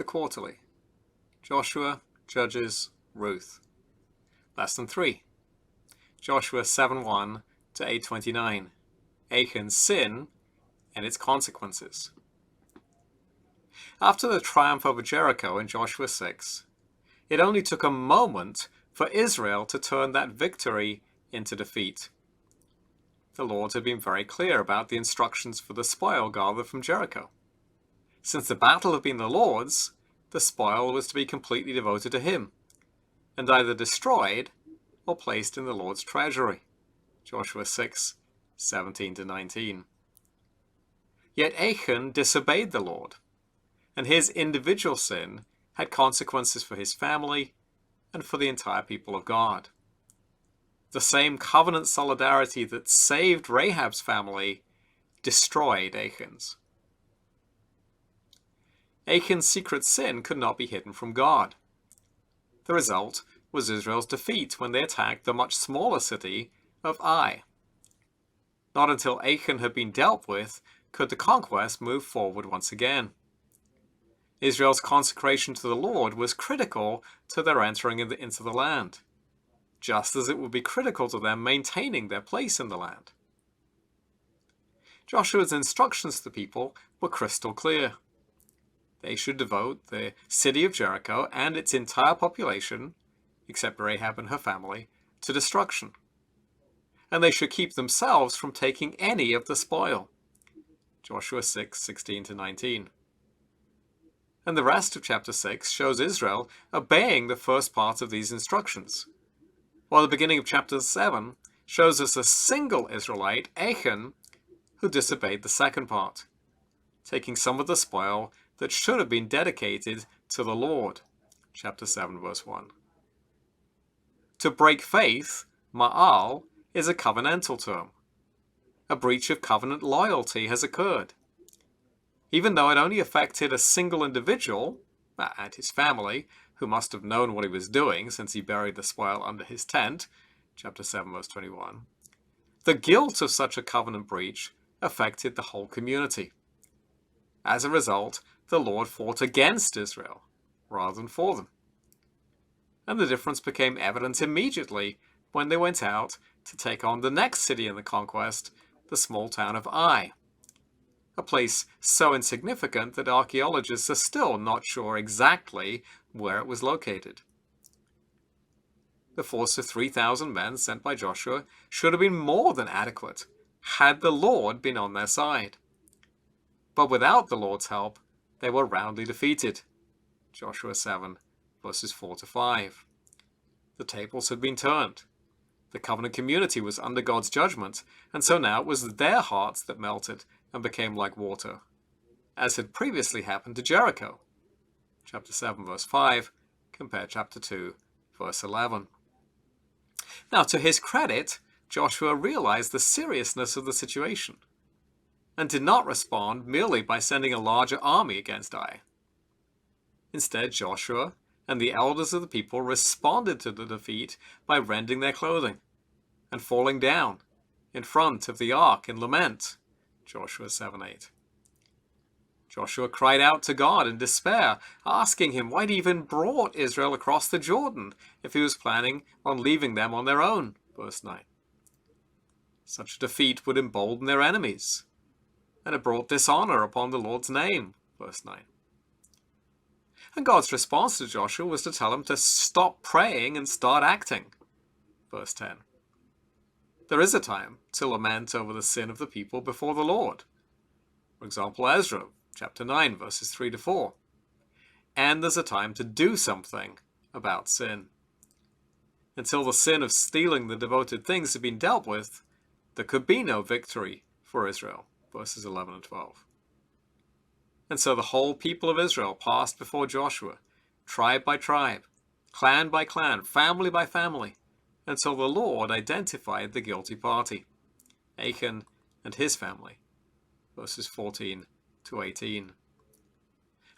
the quarterly. Joshua, Judges, Ruth. Lesson 3. Joshua 7:1 to 8:29. Achan's sin and its consequences. After the triumph over Jericho in Joshua 6, it only took a moment for Israel to turn that victory into defeat. The Lord had been very clear about the instructions for the spoil gathered from Jericho. Since the battle had been the Lord's, the spoil was to be completely devoted to Him, and either destroyed or placed in the Lord's treasury. Joshua 6:17 to 19. Yet Achan disobeyed the Lord, and his individual sin had consequences for his family and for the entire people of God. The same covenant solidarity that saved Rahab's family destroyed Achan's. Achan's secret sin could not be hidden from God. The result was Israel's defeat when they attacked the much smaller city of Ai. Not until Achan had been dealt with could the conquest move forward once again. Israel's consecration to the Lord was critical to their entering into the land, just as it would be critical to them maintaining their place in the land. Joshua's instructions to the people were crystal clear. They should devote the city of Jericho and its entire population, except Rahab and her family, to destruction. And they should keep themselves from taking any of the spoil. Joshua 6:16 to 19. And the rest of chapter 6 shows Israel obeying the first part of these instructions, while the beginning of chapter 7 shows us a single Israelite, Achan, who disobeyed the second part, taking some of the spoil that should have been dedicated to the Lord. Chapter 7, verse 1. To break faith, ma'al, is a covenantal term. A breach of covenant loyalty has occurred. Even though it only affected a single individual, and his family, who must have known what he was doing since he buried the spoil under his tent, chapter 7, verse 21, the guilt of such a covenant breach affected the whole community. As a result, the Lord fought against Israel rather than for them. And the difference became evident immediately when they went out to take on the next city in the conquest, the small town of Ai, a place so insignificant that archaeologists are still not sure exactly where it was located. The force of 3,000 men sent by Joshua should have been more than adequate had the Lord been on their side. But without the Lord's help, they were roundly defeated. Joshua 7, verses 4 to 5. The tables had been turned. The covenant community was under God's judgment, and so now it was their hearts that melted and became like water, as had previously happened to Jericho. Chapter 7, verse 5, compare chapter 2, verse 11. Now, to his credit, Joshua realized the seriousness of the situation, and did not respond merely by sending a larger army against Ai. Instead, Joshua and the elders of the people responded to the defeat by rending their clothing and falling down in front of the ark in lament. Joshua 7:8. Joshua cried out to God in despair, asking him why he even brought Israel across the Jordan if he was planning on leaving them on their own. Verse 9. Such a defeat would embolden their enemies, and it brought dishonor upon the Lord's name. Verse 9. And God's response to Joshua was to tell him to stop praying and start acting. Verse 10. There is a time to lament over the sin of the people before the Lord. For example, Ezra, chapter 9, verses 3 to 4. And there's a time to do something about sin. Until the sin of stealing the devoted things had been dealt with, there could be no victory for Israel. Verses 11 and 12. And so the whole people of Israel passed before Joshua, tribe by tribe, clan by clan, family by family, until the Lord identified the guilty party, Achan and his family. Verses 14 to 18.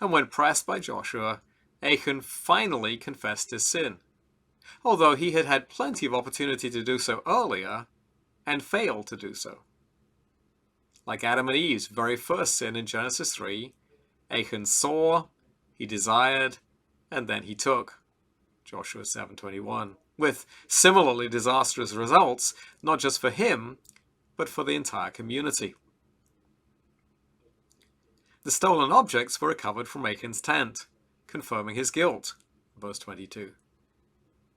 And when pressed by Joshua, Achan finally confessed his sin, although he had had plenty of opportunity to do so earlier and failed to do so. Like Adam and Eve's very first sin in Genesis 3, Achan saw He desired, and then he took. Joshua 7:21. With similarly disastrous results, not just for him, but for the entire community. The stolen objects were recovered from Achan's tent, confirming his guilt. Verse 22.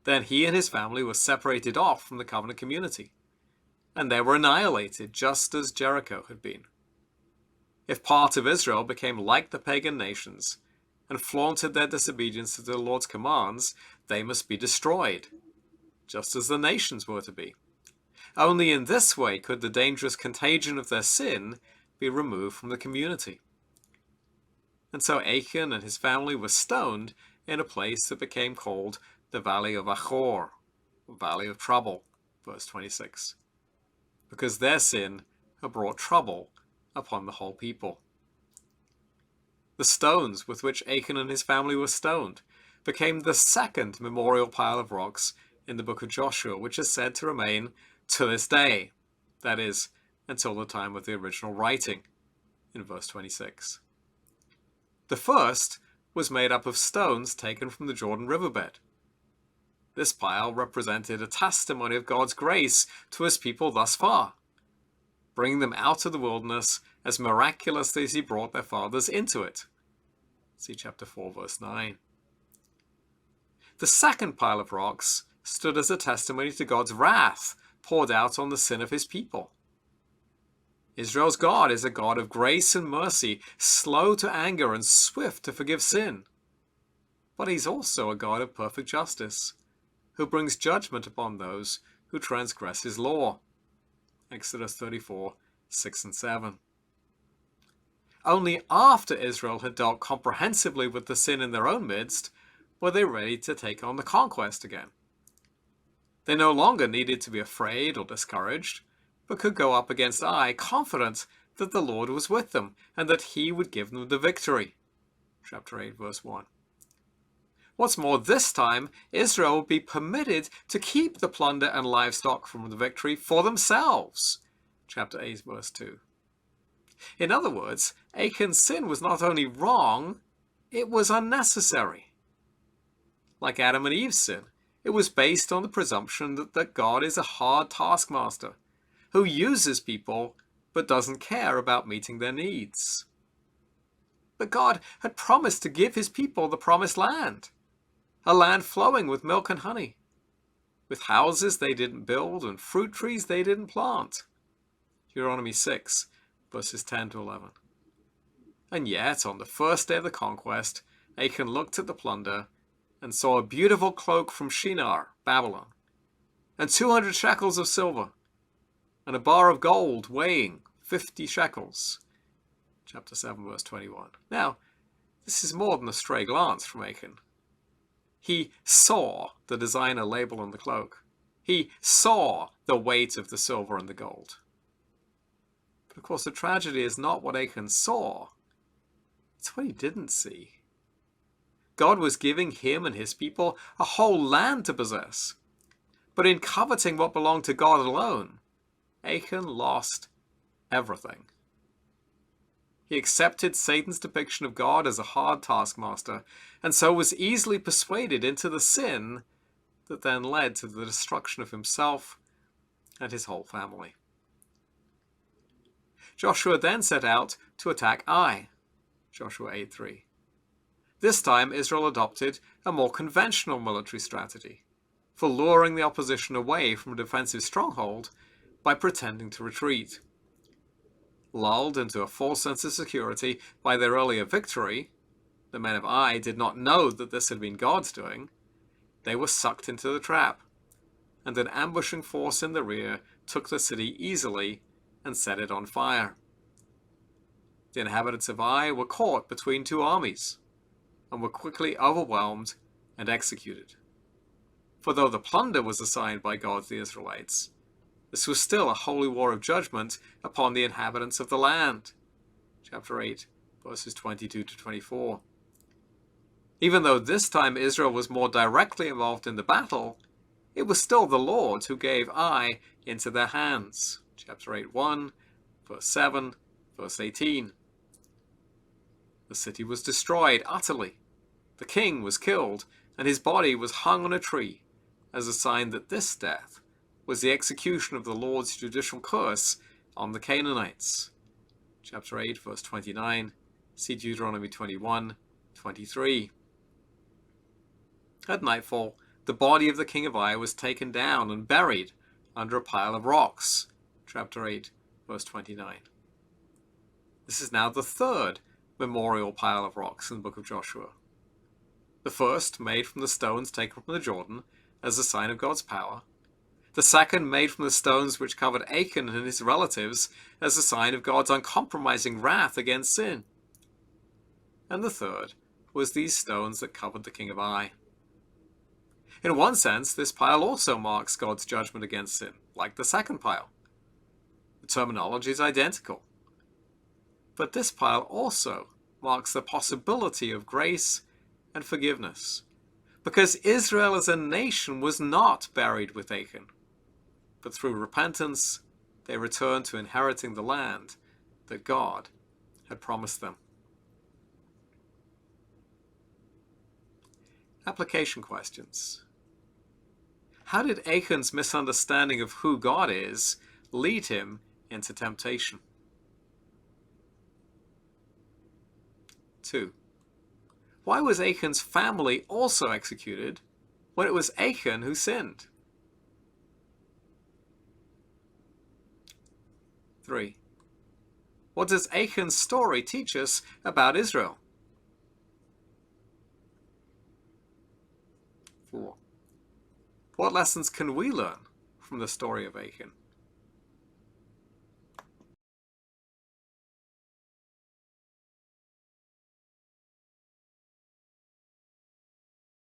Then he and his family were separated off from the covenant community, and they were annihilated just as Jericho had been. If part of Israel became like the pagan nations and flaunted their disobedience to the Lord's commands, they must be destroyed, just as the nations were to be. Only in this way could the dangerous contagion of their sin be removed from the community. And so Achan and his family were stoned in a place that became called the Valley of Achor, Valley of Trouble, verse 26, because their sin had brought trouble upon the whole people. The stones with which Achan and his family were stoned became the second memorial pile of rocks in the book of Joshua, which is said to remain to this day, that is, until the time of the original writing, in verse 26. The first was made up of stones taken from the Jordan riverbed. This pile represented a testimony of God's grace to his people thus far, bringing them out of the wilderness as miraculously as he brought their fathers into it. See chapter 4, verse 9. The second pile of rocks stood as a testimony to God's wrath poured out on the sin of his people. Israel's God is a God of grace and mercy, slow to anger and swift to forgive sin. But he's also a God of perfect justice, who brings judgment upon those who transgress his law. Exodus 34, 6 and 7. Only after Israel had dealt comprehensively with the sin in their own midst were they ready to take on the conquest again. They no longer needed to be afraid or discouraged, but could go up against Ai confident that the Lord was with them and that he would give them the victory. Chapter 8, verse 1. What's more, this time, Israel would be permitted to keep the plunder and livestock from the victory for themselves. Chapter 8, verse 2. In other words, Achan's sin was not only wrong, it was unnecessary. Like Adam and Eve's sin, it was based on the presumption that God is a hard taskmaster who uses people but doesn't care about meeting their needs. But God had promised to give his people the promised land, a land flowing with milk and honey, with houses they didn't build and fruit trees they didn't plant. Deuteronomy 6, verses 10 to 11. And yet, on the first day of the conquest, Achan looked at the plunder and saw a beautiful cloak from Shinar, Babylon, and 200 shekels of silver, and a bar of gold weighing 50 shekels. Chapter 7, verse 21. Now, this is more than a stray glance from Achan. He saw the designer label on the cloak. He saw the weight of the silver and the gold. But of course, the tragedy is not what Achan saw. It's what he didn't see. God was giving him and his people a whole land to possess. But in coveting what belonged to God alone, Achan lost everything. He accepted Satan's depiction of God as a hard taskmaster, and so was easily persuaded into the sin that then led to the destruction of himself and his whole family. Joshua then set out to attack Ai. Joshua 8:3. This time Israel adopted a more conventional military strategy for luring the opposition away from a defensive stronghold by pretending to retreat. Lulled into a false sense of security by their earlier victory, the men of Ai did not know that this had been God's doing. They were sucked into the trap, and an ambushing force in the rear took the city easily and set it on fire. The inhabitants of Ai were caught between two armies, and were quickly overwhelmed and executed. For though the plunder was assigned by God to the Israelites, this was still a holy war of judgment upon the inhabitants of the land. Chapter 8, verses 22 to 24. Even though this time Israel was more directly involved in the battle, it was still the Lord who gave Ai into their hands. Chapter 8, 1, verse 7, verse 18. The city was destroyed utterly, The king was killed, and his body was hung on a tree as a sign that this death was the execution of the Lord's judicial curse on the Canaanites. Chapter 8, verse 29. See Deuteronomy 21:23. At nightfall, the body of the king of Ai was taken down and buried under a pile of rocks. Chapter 8, verse 29. This is now the third memorial pile of rocks in the book of Joshua. The first, made from the stones taken from the Jordan as a sign of God's power. The second, made from the stones which covered Achan and his relatives as a sign of God's uncompromising wrath against sin. And the third was these stones that covered the king of Ai. In one sense, this pile also marks God's judgment against sin, like the second pile. The terminology is identical. But this pile also marks the possibility of grace and forgiveness, because Israel as a nation was not buried with Achan, but through repentance they returned to inheriting the land that God had promised them. Application questions. How did Achan's misunderstanding of who God is lead him into temptation? 2. Why was Achan's family also executed when it was Achan who sinned? 3. What does Achan's story teach us about Israel? 4. What lessons can we learn from the story of Achan?